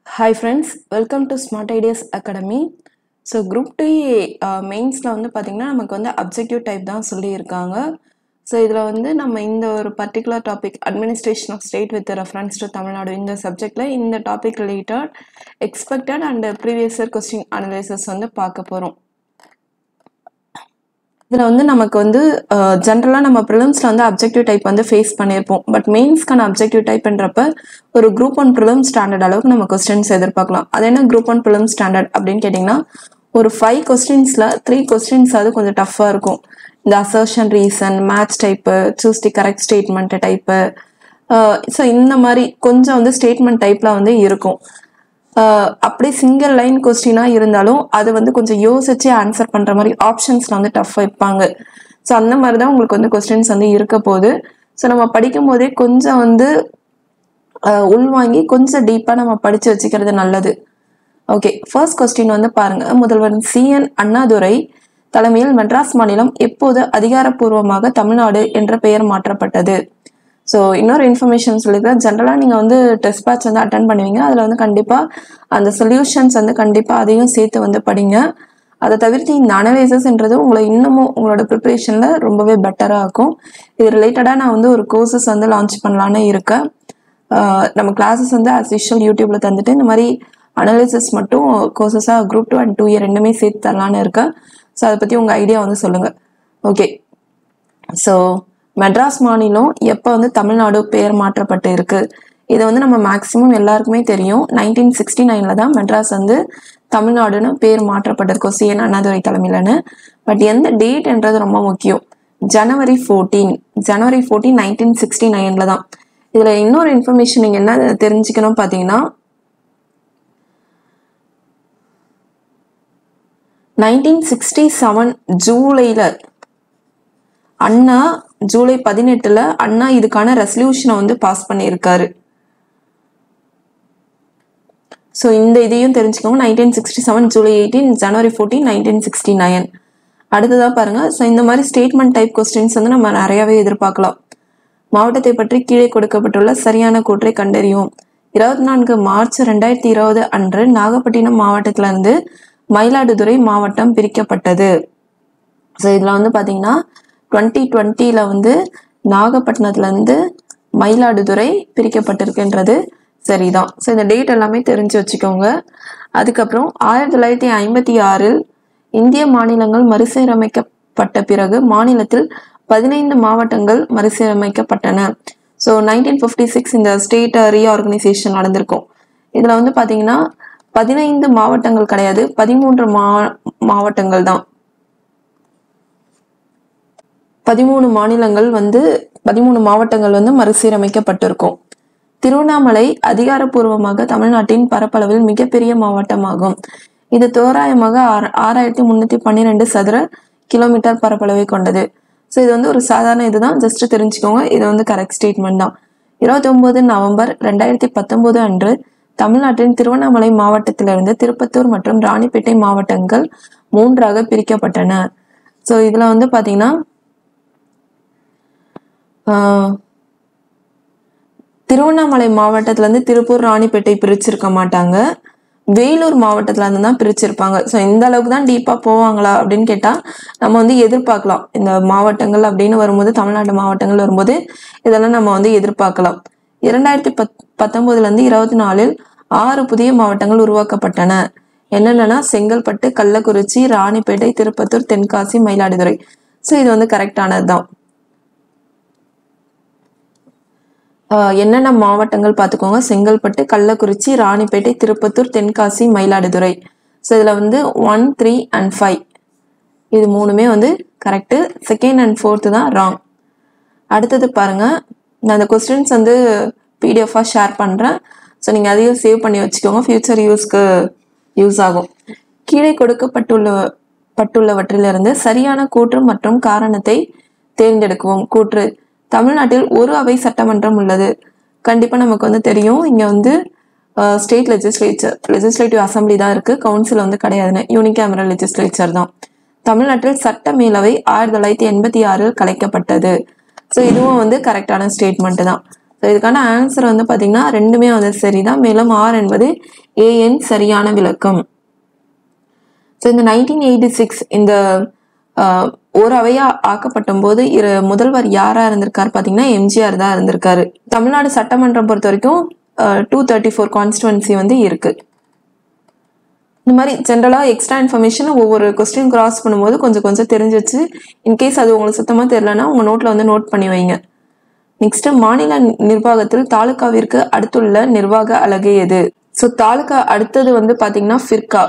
Hi friends, welcome to Smart Ideas Academy. So Group 2 மெயின்ஸில் வந்து பார்த்திங்கன்னா நமக்கு வந்து அப்ஜெக்டிவ் டைப் தான் சொல்லியிருக்காங்க. ஸோ இதில் வந்து நம்ம இந்த ஒரு particular topic administration of state with reference to Tamil Nadu இந்த சப்ஜெக்டில் இந்த topic related expected and previous year question analysis வந்து பார்க்க போகிறோம். இதில் வந்து நமக்கு வந்து ஜென்ரலாக நம்ம ப்ரிலிம்ஸில் வந்து அப்ஜெக்டிவ் டைப் வந்து ஃபேஸ் பண்ணியிருப்போம். பட் மெயின்ஸ்க்கான அப்ஜெக்டிவ் டைப்ன்றப்ப ஒரு குரூப் 1 ப்ரிலிம் ஸ்டாண்டர்ட் அளவுக்கு நம்ம கொஸ்டின்ஸ் எதிர்பார்க்கலாம். அது என்ன குரூப் 1 ப்ரிலிம் ஸ்டாண்டர்ட் அப்படின்னு கேட்டிங்கன்னா ஒரு 5 கொஸ்டின்ஸில் 3 கொஸ்டின்ஸ் அது கொஞ்சம் டஃப்பாக இருக்கும். இந்த assertion reason, match type, choose the correct statement type, so இந்த மாதிரி கொஞ்சம் வந்து ஸ்டேட்மெண்ட் டைப்பில் வந்து இருக்கும். அப்படி சிங்கிள் லைன் கொஸ்டினாக இருந்தாலும் அது வந்து கொஞ்சம் யோசிச்சு ஆன்சர் பண்ணுற மாதிரி ஆப்ஷன்ஸில் வந்து டஃப் வைப்பாங்க. ஸோ அந்த மாதிரி தான் உங்களுக்கு வந்து கொஸ்டின்ஸ் வந்து இருக்க போகுது. ஸோ நம்ம படிக்கும் போதே கொஞ்சம் வந்து உள்வாங்கி கொஞ்சம் டீப்பாக நம்ம படித்து வச்சுக்கிறது நல்லது. ஓகே, ஃபர்ஸ்ட் கொஸ்டின் வந்து பாருங்க. முதல்வர் CN அண்ணாதுரை தலைமையில் மெட்ராஸ் மாநிலம் எப்போது அதிகாரப்பூர்வமாக தமிழ்நாடு என்ற பெயர் மாற்றப்பட்டது? ஸோ இன்னொரு இன்ஃபர்மேஷன் சொல்லியிருக்கேன். ஜென்ரலாக நீங்கள் வந்து டெஸ்ட் பேட்ச் வந்து அட்டன் பண்ணுவீங்க. அதில் வந்து கண்டிப்பாக அந்த சொல்யூஷன்ஸ் வந்து கண்டிப்பாக அதையும் சேர்த்து வந்து படிங்க. அதை தவிர்த்து இந்த அனலைசஸ்ன்றது உங்களை இன்னமும் உங்களோட ப்ரிப்பரேஷனில் ரொம்பவே பெட்டராக இருக்கும். இது ரிலேட்டடாக நான் வந்து ஒரு கோர்சஸ் வந்து லான்ச் பண்ணலான்னு இருக்கேன். நம்ம கிளாஸஸ் வந்து ஆஸ் யூஷுவல் யூடியூப்பில் தந்துட்டு இந்த மாதிரி அனலைசஸ் மட்டும் கோர்சஸாக குரூப் 2 and 2 ரெண்டுமே சேர்த்து தரலான்னு இருக்கேன். ஸோ அதை பற்றி உங்கள் ஐடியா வந்து சொல்லுங்கள். ஓகே, ஸோ மெட்ராஸ் மாநிலம் எப்போ வந்து தமிழ்நாடு பெயர் மாற்றப்பட்டு இருக்கு? இதை வந்து நம்ம மேக்ஸிமம் எல்லாருக்குமே தெரியும். 1969 தான் மெட்ராஸ் வந்து தமிழ்நாடுன்னு பேர் மாற்றப்பட்டிருக்கும் CN அண்ணாதுரை தலைமையிலன்னு. பட் எந்த டேட்ன்றது ரொம்ப முக்கியம். ஜனவரி 14 1969 தான். இதில் இன்னொரு இன்ஃபர்மேஷன் நீங்கள் என்ன தெரிஞ்சுக்கணும் பார்த்தீங்கன்னா 1967 ஜூலையில் அண்ணா ஜூலை 18 அண்ணா இதுக்கான ரெசல்யூஷனை வந்து பாஸ் பண்ணியிருக்காரு. ஸோ இந்த இதையும் தெரிஞ்சுக்கோங்க. 1967 ஜூலை 18, ஜனவரி 14 1969. அடுத்ததாக பாருங்க. ஸோ இந்த மாதிரி ஸ்டேட்மெண்ட் டைப் கொஸ்டின்ஸ் வந்து நம்ம நிறையாவே எதிர்பார்க்கலாம். மாவட்டத்தை பற்றி கீழே கொடுக்கப்பட்டுள்ள சரியான கூற்றை கண்டறியும். 24 மார்ச் 2020 அன்று நாகப்பட்டினம் மாவட்டத்திலிருந்து மயிலாடுதுறை மாவட்டம் பிரிக்கப்பட்டது. ஸோ இதில் வந்து பார்த்தீங்கன்னா 2020 வந்து நாகப்பட்டினத்துலேருந்து மயிலாடுதுறை பிரிக்கப்பட்டிருக்குன்றது சரிதான். ஸோ இந்த டேட் எல்லாமே தெரிஞ்சு வச்சுக்கோங்க. அதுக்கப்புறம் 1956 இந்திய மாநிலங்கள் மறுசீரமைக்கப்பட்ட பிறகு மாநிலத்தில் 15 மாவட்டங்கள் மறுசீரமைக்கப்பட்டன. ஸோ 1956 இந்த ஸ்டேட் ரீஆர்கனைசேஷன் நடந்திருக்கும். இதில் வந்து பார்த்தீங்கன்னா 15 மாவட்டங்கள் கிடையாது, 13 மாவட்டங்கள் தான். 13 மாநிலங்கள் வந்து 13 மாவட்டங்கள் வந்து மறுசீரமைக்கப்பட்டிருக்கும். திருவண்ணாமலை அதிகாரப்பூர்வமாக தமிழ்நாட்டின் பரப்பளவில் மிகப்பெரிய மாவட்டமாகும். இது தோராயமாக 6312 சதுர கிலோமீட்டர் பரப்பளவை கொண்டது. ஸோ இது வந்து ஒரு சாதாரண இதுதான், ஜஸ்ட் தெரிஞ்சுக்கோங்க. இது வந்து கரெக்ட் ஸ்டேட்மெண்ட் தான். 29 நவம்பர் 2019 அன்று தமிழ்நாட்டின் திருவண்ணாமலை மாவட்டத்திலிருந்து திருப்பத்தூர் மற்றும் ராணிப்பேட்டை மாவட்டங்கள் 3ஆக பிரிக்கப்பட்டன. ஸோ இதில் வந்து பார்த்தீங்கன்னா திருவண்ணாமலை மாவட்டத்திலேருந்து திருப்பூர் ராணிப்பேட்டை பிரிச்சிருக்க மாட்டாங்க. வேலூர் மாவட்டத்துல இருந்து தான் பிரிச்சிருப்பாங்க. ஸோ இந்த அளவுக்கு தான் டீப்பாக போவாங்களா அப்படின்னு கேட்டால் நம்ம வந்து எதிர்பார்க்கலாம். இந்த மாவட்டங்கள் அப்படின்னு வரும்போது, தமிழ்நாட்டு மாவட்டங்கள் வரும்போது இதெல்லாம் நம்ம வந்து எதிர்பார்க்கலாம். 2019 24 6 புதிய மாவட்டங்கள் உருவாக்கப்பட்டன. என்னென்னா செங்கல்பட்டு, கள்ளக்குறிச்சி, ராணிப்பேட்டை, திருப்பத்தூர், தென்காசி, மயிலாடுதுறை. ஸோ இது வந்து கரெக்டானது தான். என்னென்ன மாவட்டங்கள் பார்த்துக்கோங்க. செங்கல்பட்டு, கள்ளக்குறிச்சி, ராணிப்பேட்டை, திருப்பத்தூர், தென்காசி, மயிலாடுதுறை. ஸோ இதில் வந்து 1, 3 and 5 இது 3மே வந்து கரெக்டு. 2nd and 4th தான் ராங். அடுத்தது பாருங்க. நான் அந்த கொஸ்டின்ஸ் வந்து PDF-ஆக ஷேர் பண்ணுறேன். ஸோ நீங்கள் அதையும் சேவ் பண்ணி வச்சுக்கோங்க, ஃபியூச்சர் யூஸ் ஆகும். கீழே கொடுக்கப்பட்டுள்ளவற்றிலிருந்து சரியான கூற்று மற்றும் காரணத்தை தேர்ந்தெடுக்கவும். கூற்று: தமிழ்நாட்டில் ஒரு அவை சட்டமன்றம் உள்ளது. கண்டிப்பாக நமக்கு வந்து தெரியும். இங்கே வந்து ஸ்டேட் லெஜிஸ்லேட்டிவ் அசம்பிளி தான் இருக்குது, கவுன்சில் வந்து கிடையாதுன்னு. யூனிகேமரல் லெஜிஸ்லேச்சர் தான். தமிழ்நாட்டில் சட்ட மேலவை 1986 கலைக்கப்பட்டது. ஸோ இதுவும் வந்து கரெக்டான ஸ்டேட்மெண்ட் தான். ஸோ இதுக்கான ஆன்சர் வந்து பார்த்தீங்கன்னா ரெண்டுமே வந்து சரிதான். மேலும் ஆர் என்பது ஏஎன் சரியான விளக்கம். ஸோ இந்த 1986 இந்த ஓரவையா ஆக்கப்பட்ட போது முதல்வர் யாரா இருந்திருக்காரு பார்த்தீங்கன்னா எம்ஜிஆர் தான் இருந்திருக்காரு. தமிழ்நாடு சட்டமன்றம் பொறுத்த வரைக்கும் 234 கான்ஸ்டுவன்சி வந்து இருக்கு. இந்த மாதிரி ஜென்ரலாக எக்ஸ்ட்ரா இன்ஃபர்மேஷன் ஒவ்வொரு கொஸ்டின் கிராஸ் பண்ணும்போது கொஞ்சம் கொஞ்சம் தெரிஞ்சு வச்சு இன்கேஸ் அது உங்களுக்கு சுத்தமாக தெரியலன்னா உங்கள் நோட்டில் வந்து நோட் பண்ணி வைங்க. நெக்ஸ்ட் மாநில நிர்வாகத்தில் தாலுகாவிற்கு அடுத்துள்ள நிர்வாக அலகு எது? ஸோ தாலுகா அடுத்தது வந்து பார்த்தீங்கன்னா ஃபிர்கா.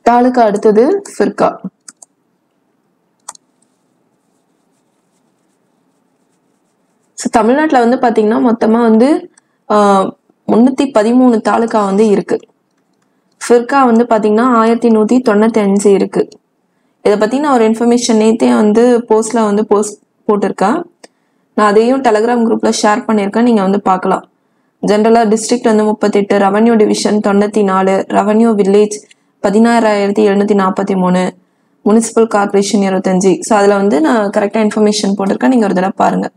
தாலுகா அடுத்தது ஃபிர்கா. ஸோ தமிழ்நாட்டில் வந்து பார்த்தீங்கன்னா மொத்தமாக வந்து 313 தாலுகா வந்து இருக்கு. ஃபிர்கா வந்து பார்த்தீங்கன்னா 1195 இருக்கு. இதை பற்றி நான் ஒரு இன்ஃபர்மேஷன் நேற்றே வந்து போஸ்ட்ல வந்து போஸ்ட் போட்டிருக்கேன். நான் அதையும் டெலகிராம் குரூப்பில் ஷேர் பண்ணியிருக்கேன், நீங்கள் வந்து பார்க்கலாம். ஜென்ரலாக டிஸ்ட்ரிக்ட் வந்து 38, revenue division 94, revenue village 16,743, municipal corporation 25. So அதில் வந்து நான் கரெக்டாக இன்ஃபர்மேஷன் போட்டிருக்கேன், நீங்கள் ஒரு தடவை பாருங்கள்.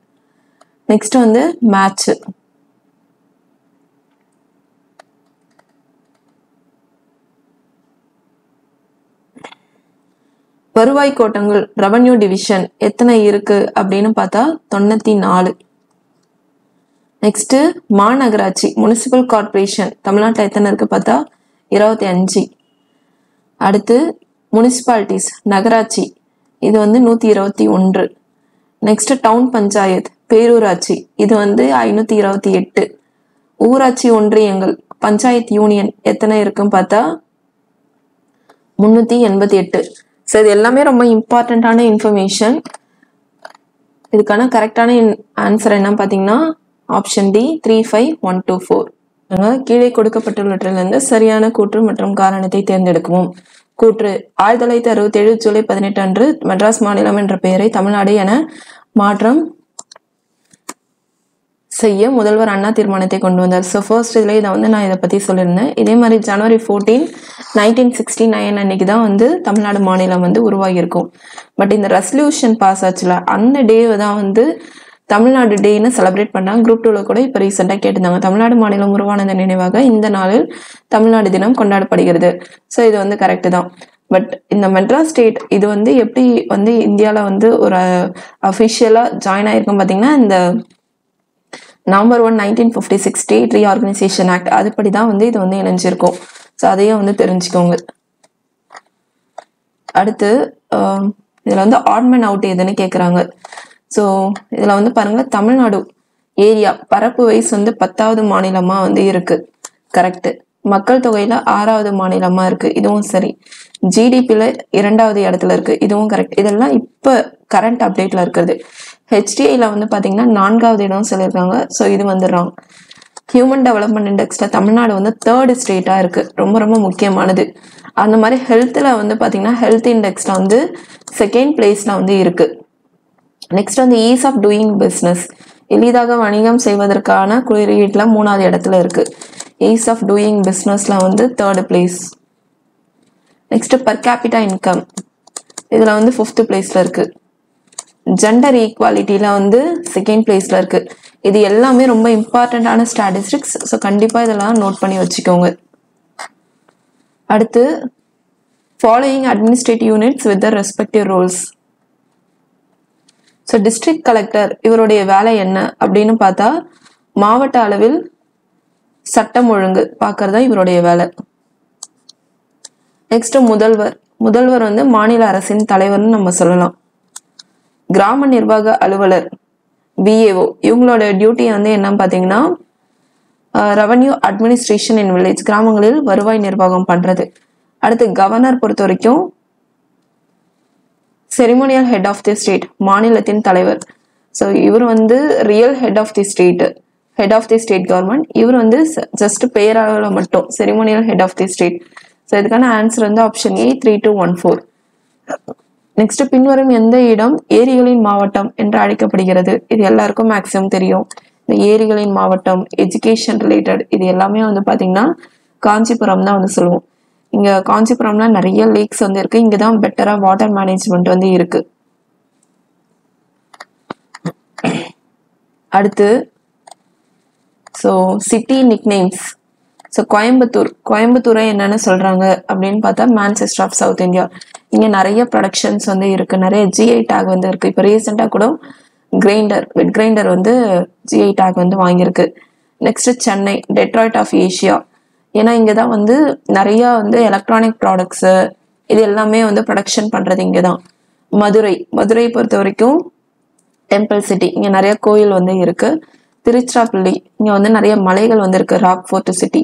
நெக்ஸ்ட் வந்து மேட்ச். வருவாய் கோட்டங்கள் ரெவன்யூ டிவிஷன் எத்தனை இருக்கு அப்படின்னு பார்த்தா 94. நெக்ஸ்ட் மாநகராட்சி முனிசிபல் கார்பரேஷன் தமிழ்நாட்டில் எத்தனை இருக்கு பார்த்தா 25. அடுத்து முனிசிபாலிட்டிஸ் நகராட்சி இது வந்து 121. நெக்ஸ்ட் டவுன் பஞ்சாயத் பேரூராட்சி இது வந்து 528. ஊராட்சி ஒன்றியங்கள் பஞ்சாயத் யூனியன் எத்தனை இருக்குன்னு பார்த்தா 388. ஸோ இது எல்லாமே ரொம்ப இம்பார்ட்டண்ட்டான இன்ஃபர்மேஷன். இதுக்கான கரெக்டான ஆன்சர் என்ன பார்த்தீங்கன்னா ஆப்ஷன் டி 35124. கீழே கொடுக்கப்பட்டுள்ளவற்றிலிருந்து சரியான கூற்று மற்றும் காரணத்தை தேர்ந்தெடுக்கவும். கூற்று: 1967 ஜூலை 18 அன்று மெட்ராஸ் மாநிலம் என்ற பெயரை தமிழ்நாடு என மாற்றம் செய்ய முதல்வர் அண்ணா தீர்மானத்தை கொண்டு வந்தார். ஸோ ஃபர்ஸ்ட் இதில் இதை வந்து நான் இதை பற்றி சொல்லியிருந்தேன். இதே மாதிரி ஜனவரி 14, 1969 அன்னைக்கு தான் வந்து தமிழ்நாடு மாநிலம் வந்து உருவாகியிருக்கும். பட் இந்த ரெசல்யூஷன் பாஸ் ஆச்சுல அந்த டேவை தான் வந்து தமிழ்நாடு டேன்னு செலிப்ரேட் பண்ணாங்க. குரூப் 2ல கூட இப்போ ரீசெண்டாக கேட்டிருந்தாங்க. தமிழ்நாடு மாநிலம் உருவானது நினைவாக இந்த நாளில் தமிழ்நாடு தினம் கொண்டாடப்படுகிறது. ஸோ இது வந்து கரெக்டு தான். பட் இந்த மெட்ராஸ் ஸ்டேட் இது வந்து எப்படி வந்து இந்தியாவில் வந்து ஒரு அஃபிஷியலாக ஜாயின் ஆயிருக்கும் பார்த்தீங்கன்னா இந்த நவம்பர் 1, 1956 ஸ்டேட் ரீஆர்கனைசேஷன் ஆக்ட் அதுபடி தான் வந்து இது வந்து இணைஞ்சிருக்கும். ஸோ அதையும் வந்து தெரிஞ்சுக்கோங்க. அடுத்து இதில் வந்து ஆட்மன் அவுட் எதுன்னு கேட்குறாங்க. ஸோ இதில் வந்து பாருங்க தமிழ்நாடு ஏரியா பரப்பு வைஸ் வந்து 10வது மாநிலமாக வந்து இருக்கு. கரெக்டு. மக்கள் தொகையில் 6வது மாநிலமாக இருக்கு. இதுவும் சரி. ஜிடிபியில் 2வது இடத்துல இருக்கு. இதுவும் கரெக்ட். இதெல்லாம் இப்போ கரண்ட் அப்டேட்ல இருக்கிறது. ஹெச்டிஐல வந்து பார்த்தீங்கன்னா 4வது இடம் சொல்லியிருக்காங்க. ஸோ இது வந்துடுறாங்க. ஹியூமன் டெவலப்மெண்ட் இண்டெக்ஸில் தமிழ்நாடு வந்து 3rd ஸ்டேட்டாக இருக்கு. ரொம்ப ரொம்ப முக்கியமானது. அந்த மாதிரி ஹெல்த்தில் வந்து பார்த்தீங்கன்னா ஹெல்த் இண்டெக்ஸில் வந்து 2nd பிளேஸில் வந்து இருக்கு. நெக்ஸ்ட் வந்து ஈஸ் ஆஃப் டூயிங் பிஸ்னஸ் எளிதாக வணிகம் செய்வதற்கான குறியீட்டில் 3வது இடத்துல இருக்கு. ஈஸ் ஆஃப் டூயிங் பிஸ்னஸ்ல வந்து 3rd place. Next per capita income இதில் வந்து 5th பிளேஸ்ல இருக்கு. ஜெண்டர் ஈக்குவாலிட்டியில வந்து 2nd பிளேஸ்ல இருக்கு. இது எல்லாமே ரொம்ப இம்பார்ட்டண்டான ஸ்டாட்டிஸ்டிக்ஸ். ஸோ கண்டிப்பாக இதெல்லாம் நோட் பண்ணி வச்சுக்கோங்க. அடுத்து following administrative units with the respective roles. So district collector இவருடைய வேலை என்ன அப்படின்னு பார்த்தா மாவட்ட அளவில் சட்டம் ஒழுங்கு பார்க்கறதா இவருடைய வேலை. நெக்ஸ்ட் முதல்வர் வந்து மாநில அரசின் தலைவர்னு நம்ம சொல்லலாம். கிராம நிர்வாக அலுவலர் விஏஓ இவங்களோட டியூட்டி வந்து என்னன்னு பார்த்தீங்கன்னா ரெவன்யூ அட்மினிஸ்ட்ரேஷன் இன் வில்லேஜ் கிராமங்களில் வருவாய் நிர்வாகம் பண்றது. அடுத்து கவர்னர் பொறுத்த வரைக்கும் ceremonial head of the state மாநிலத்தின் தலைவர். ஸோ இவர் வந்து real head of the state government. இவர் வந்து ஜஸ்ட் பெயரளவில் மட்டும் ceremonial head of the state. So இதுக்கான ஆன்சர் வந்து ஆப்ஷன் ஏ 3214. நெக்ஸ்ட் பின்வரும் எந்த இடம் ஏரிகளின் மாவட்டம் என்று அழைக்கப்படுகிறது? இது எல்லாருக்கும் மேக்ஸிமம் தெரியும். இந்த ஏரிகளின் மாவட்டம் எஜுகேஷன் ரிலேட்டட் இது எல்லாமே வந்து பார்த்தீங்கன்னா காஞ்சிபுரம் தான் வந்து சொல்லுவோம். இங்க காஞ்சிபுரம்ல நிறைய லேக்ஸ் வந்து இருக்கு. இங்கதான் பெட்டரா வாட்டர் மேனேஜ்மெண்ட் வந்து இருக்கு. அடுத்து ஸோ சிட்டி நிக்நேம்ஸ். ஸோ கோயம்புத்தூரை என்னென்னு சொல்கிறாங்க அப்படின்னு பார்த்தா மான்செஸ்டர் ஆஃப் சவுத் இந்தியா. இங்கே நிறைய ப்ரொடக்ஷன்ஸ் வந்து இருக்குது, நிறைய ஜிஐ டேக் வந்து இருக்குது. இப்போ ரீசெண்டாக கூட வெட் கிரைண்டர் வந்து ஜிஐ டேக் வந்து வாங்கியிருக்கு. Next Chennai, Detroit of Asia. ஏன்னா இங்கே தான் வந்து நிறையா வந்து எலக்ட்ரானிக் ப்ராடக்ட்ஸு இது எல்லாமே வந்து ப்ரொடக்ஷன் பண்ணுறது இங்கே தான். மதுரை பொறுத்த வரைக்கும் டெம்பிள் சிட்டி, இங்கே நிறைய கோயில் வந்து இருக்குது. திருச்சிராப்பள்ளி, இங்கே வந்து நிறைய மலைகள் வந்து இருக்குது, ராக் ஃபோர்ட் சிட்டி.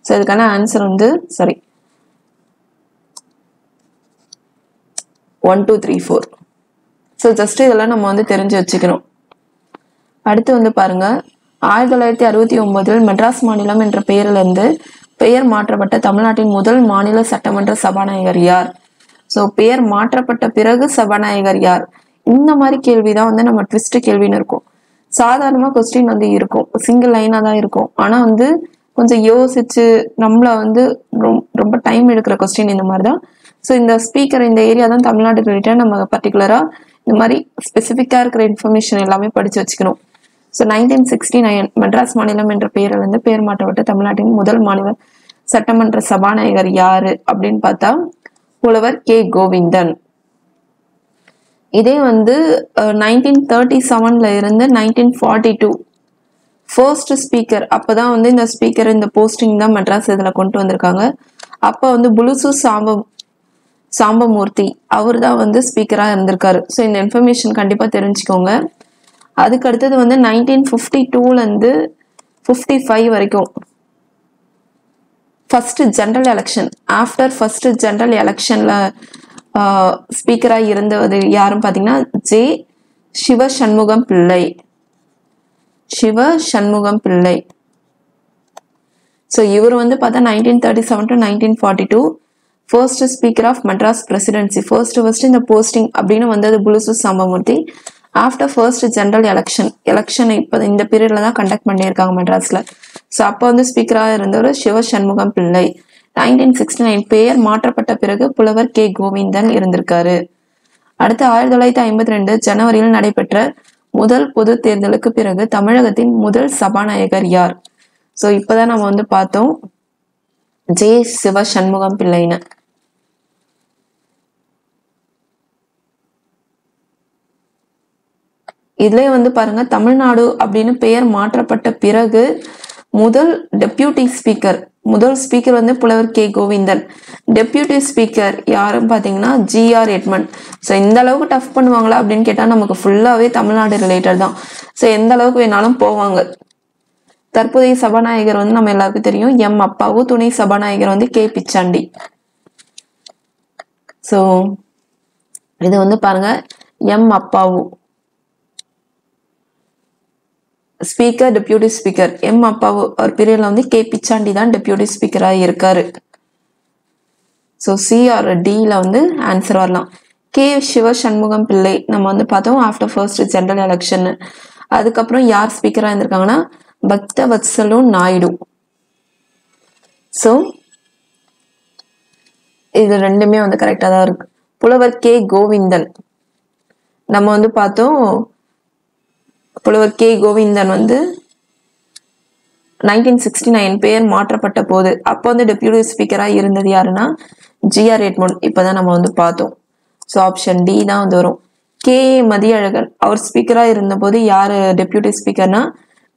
ஸோ இதுக்கான ஆன்சர் வந்து 1 2 3 4. ஸோ ஜஸ்ட் இதெல்லாம் நம்ம வந்து தெரிஞ்சு வச்சுக்கணும். அடுத்து வந்து பாருங்க, 1969 மெட்ராஸ் மாநிலம் என்ற பெயரிலிருந்து பெயர் மாற்றப்பட்ட தமிழ்நாட்டின் முதல் மாநில சட்டமன்ற சபாநாயகர் யார்? ஸோ பெயர் மாற்றப்பட்ட பிறகு சபாநாயகர் யார்? இந்த மாதிரி கேள்விதான் வந்து நம்ம ட்விஸ்ட் கேள்வின்னு இருக்கும். சாதாரணமா கொஸ்டின் வந்து இருக்கும், சிங்கிள் லைனா தான் இருக்கும். ஆனா வந்து கொஞ்சம் யோசிச்சு நம்மள வந்து ரொம்ப டைம் எடுக்கிற கொஸ்டின் இந்த மாதிரி தான். ஸோ இந்த ஸ்பீக்கர் இந்த ஏரியா தான் தமிழ்நாடு ரிலேட்டட் நம்ம பர்டிகுலரா இந்த மாதிரி ஸ்பெசிஃபிக்கா இருக்கிற இன்ஃபர்மேஷன் எல்லாமே படிச்சு வச்சுக்கணும். ஸோ 1969 மெட்ராஸ் மாநிலம் என்ற பெயரில் வந்து பெயர் மாற்றப்பட்ட தமிழ்நாட்டின் முதல் மாநில சட்டமன்ற சபாநாயகர் யாரு அப்படின்னு பார்த்தா புலவர் கே கோவிந்தன். இதே வந்து 1937 இருந்து 1942 ஃபர்ஸ்ட் ஸ்பீக்கர். அப்பதான் வந்து இந்த ஸ்பீக்கர் இந்த போஸ்டிங் தான் மெட்ராஸ் இதுல கொண்டு வந்திருக்காங்க. அப்ப வந்து புலுசு சாம்பமூர்த்தி அவர் தான் வந்து ஸ்பீக்கரா இருந்திருக்காரு. ஸோ இந்த இன்ஃபர்மேஷன் கண்டிப்பா தெரிஞ்சுக்கோங்க. அதுக்கு அடுத்தது வந்து 1952 இருந்து 55 வரைக்கும் first general election. After first general எலெக்ஷன்ல ஸ்பீக்கரா இருந்தது யாரும் பாத்தீங்கன்னா சிவ சண்முகம் பிள்ளை. ஸோ இவர் வந்து பார்த்தா 1937 to 1942 first speaker of Madras presidency. First இந்த போஸ்டிங் அப்படின்னு வந்தது Pulusu Sambamurthy. After first general election இப்போ இந்த பீரியட்ல தான் கண்டக்ட் பண்ணியிருக்காங்க மெட்ராஸ்ல. ஸோ அப்போ வந்து ஸ்பீக்கராக இருந்தவர் சிவ சண்முகம் பிள்ளை. 1969 பெயர் மாற்றப்பட்ட பிறகு புலவர் கே கோவிந்தன் இருந்திருக்காரு. அடுத்து 1952 ஜனவரியில் நடைபெற்ற முதல் பொது தேர்தலுக்கு பிறகு தமிழகத்தின் முதல் சபாநாயகர் யார்? ஸோ இப்போதான் நம்ம வந்து பார்த்தோம் சிவ சண்முகம் பிள்ளைன்னு. இதுலயே வந்து பாருங்க, தமிழ்நாடு அப்படின்னு பெயர் மாற்றப்பட்ட பிறகு முதல் டெப்யூட்டி ஸ்பீக்கர் வந்து புலவர் கே கோவிந்தன். டெப்யூட்டி ஸ்பீக்கர் யாரும் பாத்தீங்கன்னா GR எட்மண்ட். ஸோ இந்த அளவுக்கு டஃப் பண்ணுவாங்களா அப்படின்னு கேட்டா நமக்கு ஃபுல்லாவே தமிழ்நாடு ரிலேட்டட் தான். ஸோ எந்த அளவுக்கு வேணாலும் போவாங்க. தற்போதைய சபாநாயகர் வந்து நம்ம எல்லாருக்கும் தெரியும் M அப்பாவு. துணை சபாநாயகர் வந்து K பிச்சாண்டி. ஸோ இது வந்து பாருங்க, M அப்பாவு ஸ்பீக்கர், டெப்யூட்டி ஸ்பீக்கர் M அப்பாவு ஒரு பீரியட்ல வந்து K பிச்சாண்டி தான் டெப்யூட்டி ஸ்பீக்கரா இருக்காரு. ஸோ C ஆர் Dல வந்து ஆன்சர் வரலாம். K சிவ சண்முகம் பிள்ளை நம்ம வந்து பார்த்தோம் ஆஃப்டர் ஃபர்ஸ்ட் ஜெனரல் எலெக்ஷன். அதுக்கப்புறம் யார் ஸ்பீக்கரா இருந்திருக்காங்கன்னா பக்தவத்சலு நாயுடு. ஸோ இது ரெண்டுமே வந்து கரெக்டா தான் இருக்கு. புலவர் கே கோவிந்தன் நம்ம வந்து பார்த்தோம். புலவர் கே கோவிந்தன் வந்து 1969 பெயர் மாற்றப்பட்ட போது அப்போ வந்து டெப்யூட்டி ஸ்பீக்கரா இருந்தது யாருன்னா GR எட்மண்ட். இப்பதான் நம்ம வந்து பார்த்தோம். ஸோ ஆப்ஷன் D தான் வந்து வரும். K மதியழகன் அவர் ஸ்பீக்கரா இருந்த போது யாரு டெப்யூட்டி ஸ்பீக்கர்னா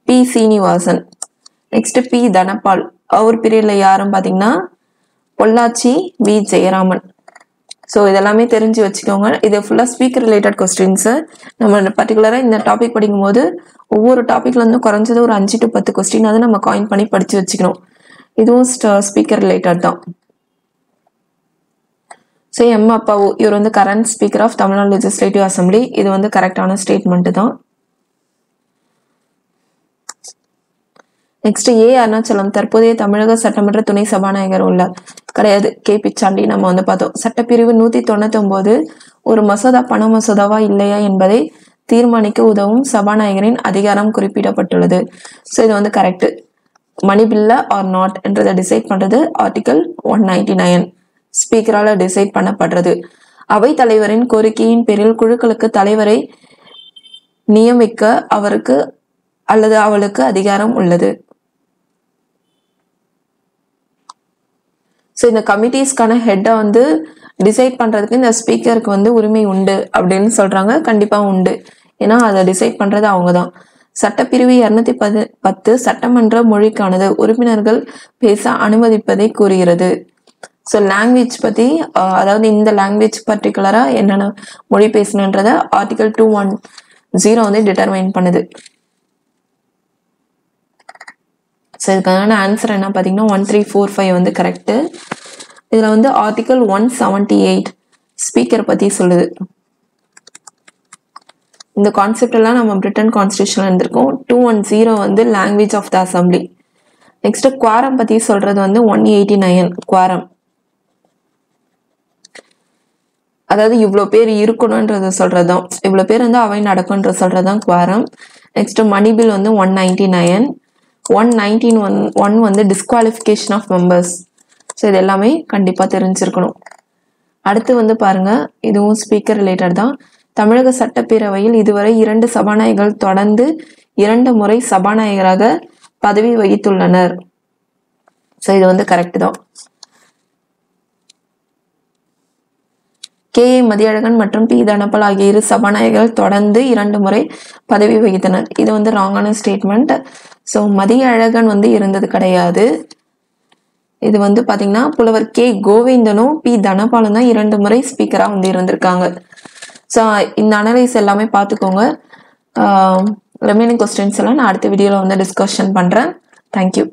P Srinivasan. Next P Dhanapal அவர் பீரியட்ல யாரும் பாத்தீங்கன்னா பொள்ளாச்சி V ஜெயராமன். ஸோ இதெல்லாமே தெரிஞ்சு வச்சுக்கோங்க. இது ஃபுல்லா ஸ்பீக்கர் ரிலேட்டட் கொஸ்டின்ஸ். நம்ம பர்டிகுலரா இந்த டாபிக் படிக்கும் போது ஒவ்வொரு டாபிக்ல இருந்து குறைஞ்சது ஒரு 5 to 10 கொஸ்டின் அது நம்ம காயின் பண்ணி படிச்சு வச்சுக்கணும். இதுவும் ஸ்பீக்கர் ரிலேட்டட் தான். ஸோ M அப்பாவு இவர் வந்து current speaker of Tamil Nadu legislative assembly. இது வந்து கரெக்டான ஸ்டேட்மெண்ட் தான். நெக்ஸ்ட் A அருணாச்சலம் தற்போதைய தமிழக சட்டமன்ற துணை சபாநாயகர் உள்ளார். கிடையாது, K பிச்சாண்டி நம்ம வந்து பார்த்தோம். சட்டப்பிரிவு 199 ஒரு மசோதா பண மசோதாவா இல்லையா என்பதை தீர்மானிக்க உதவும் சபாநாயகரின் அதிகாரம் குறிப்பிடப்பட்டுள்ளது. ஸோ இது வந்து correct. Money bill or not என்றதை டிசைட் பண்றது ஆர்டிகல் 199 ஸ்பீக்கரால டிசைட் பண்ணப்படுறது. அவை தலைவரின் கோரிக்கையின் பேரில் குழுக்களுக்கு தலைவரை நியமிக்க அவருக்கு அல்லது அவளுக்கு அதிகாரம் உள்ளது. ஸோ இந்த கமிட்டிஸ்க்கான ஹெட்டை வந்து டிசைட் பண்ணுறதுக்கு இந்த ஸ்பீக்கருக்கு வந்து உரிமை உண்டு அப்படின்னு சொல்கிறாங்க. கண்டிப்பாக உண்டு, ஏன்னா அதை டிசைட் பண்ணுறது அவங்க தான். சட்டப்பிரிவு 210 சட்டமன்ற மொழிக்கானது, உறுப்பினர்கள் பேச அனுமதிப்பதை கூறுகிறது. ஸோ லாங்குவேஜ் பற்றி, அதாவது இந்த லாங்குவேஜ் பர்டிகுலராக என்னென்ன மொழி பேசணுன்றதை ஆர்டிகல் 210 வந்து டிட்டர்மைன் பண்ணுது. ஸோ இதுக்கான ஆன்சர் என்ன பார்த்தீங்கன்னா 1345 வந்து கரெக்டு. இதில் வந்து ஆர்டிகல் 178 ஸ்பீக்கர் பற்றி சொல்லுது. இந்த கான்செப்ட் எல்லாம் நம்ம பிரிட்டன் கான்ஸ்டியூஷன்ல இருந்திருக்கோம். 210 வந்து language of the assembly. Next quorum பற்றி சொல்றது வந்து 189 குவாரம், அதாவது இவ்வளோ பேர் இருக்கணும்ன்றத சொல்றதுதான், இவ்வளோ பேர் வந்து அவை நடக்கும்ன்ற சொல்றதுதான் குவாரம். நெக்ஸ்ட் மணி பில் வந்து 199. 119 வந்து டிஸ்குவாலிஃபிகேஷன் ஆஃப் மெம்பர்ஸ். ஸோ இது எல்லாமே கண்டிப்பாக தெரிஞ்சிருக்கணும். அடுத்து வந்து பாருங்க, இதுவும் ஸ்பீக்கர் ரிலேட்டட் தான். தமிழக சட்டப்பேரவையில் இதுவரை 2 சபாநாயகர்கள் தொடர்ந்து 2 முறை சபாநாயகராக பதவி வகித்துள்ளனர். ஸோ இது வந்து கரெக்ட் தான். கே. மதியழகன் மற்றும் பி. தனபால் ஆகிய 2 சபாநாயகர்கள் தொடர்ந்து 2 முறை பதவி வகித்தனர். இது வந்து ராங்கான ஸ்டேட்மெண்ட். ஸோ மதியழகன் வந்து இருந்தது கிடையாது. இது வந்து பாத்தீங்கன்னா புலவர் கே. கோவிந்தனும் பி. தனபாலும் தான் 2 முறை ஸ்பீக்கரா வந்து இருந்திருக்காங்க. ஸோ இந்த அனலைஸ் எல்லாமே பார்த்துக்கோங்க. ரிமைனிங் கொஸ்டின்ஸ் எல்லாம் நான் அடுத்த வீடியோவில் வந்து டிஸ்கஷன் பண்ணுறேன். தேங்க்யூ.